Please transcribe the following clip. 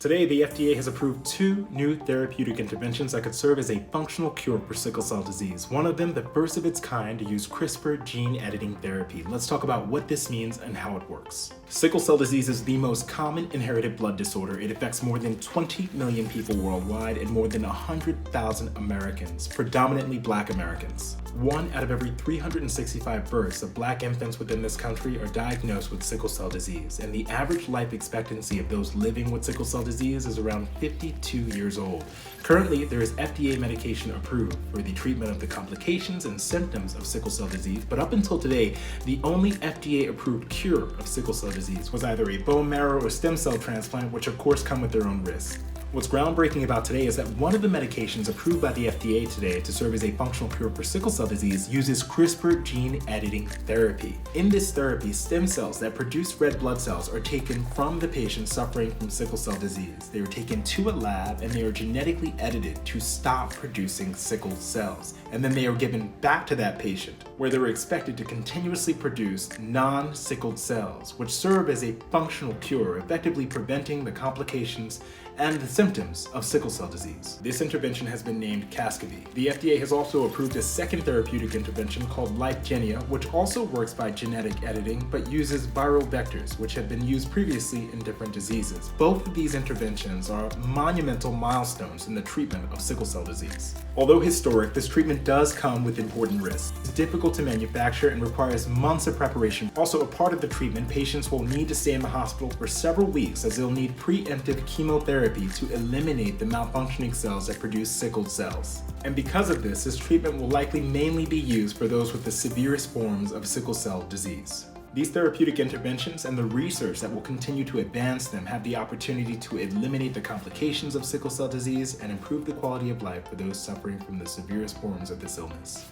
Today, the FDA has approved 2 new therapeutic interventions that could serve as a functional cure for sickle cell disease. One of them, the first of its kind, to use CRISPR gene editing therapy. Let's talk about what this means and how it works. Sickle cell disease is the most common inherited blood disorder. It affects more than 20 million people worldwide and more than 100,000 Americans, predominantly Black Americans. 1 out of every 365 births of Black infants within this country are diagnosed with sickle cell disease, and the average life expectancy of those living with sickle cell disease is around 52 years old. Currently, there is FDA medication approved for the treatment of the complications and symptoms of sickle cell disease, but up until today, the only FDA-approved cure of sickle cell disease was either a bone marrow or stem cell transplant, which of course come with their own risks. What's groundbreaking about today is that one of the medications approved by the FDA today to serve as a functional cure for sickle cell disease uses CRISPR gene editing therapy. In this therapy, stem cells that produce red blood cells are taken from the patient suffering from sickle cell disease. They are taken to a lab and they are genetically edited to stop producing sickle cells. And then they are given back to that patient, where they were expected to continuously produce non-sickled cells, which serve as a functional cure, effectively preventing the complications and the symptoms of sickle cell disease. This intervention has been named Casgevy. The FDA has also approved a second therapeutic intervention called Lyfgenia, which also works by genetic editing but uses viral vectors, which have been used previously in different diseases. Both of these interventions are monumental milestones in the treatment of sickle cell disease. Although historic, this treatment does come with important risks. It's difficult to manufacture and requires months of preparation. Also, a part of the treatment, patients will need to stay in the hospital for several weeks as they'll need preemptive chemotherapy to eliminate the malfunctioning cells that produce sickled cells. And because of this treatment will likely mainly be used for those with the severest forms of sickle cell disease. These therapeutic interventions and the research that will continue to advance them have the opportunity to eliminate the complications of sickle cell disease and improve the quality of life for those suffering from the severest forms of this illness.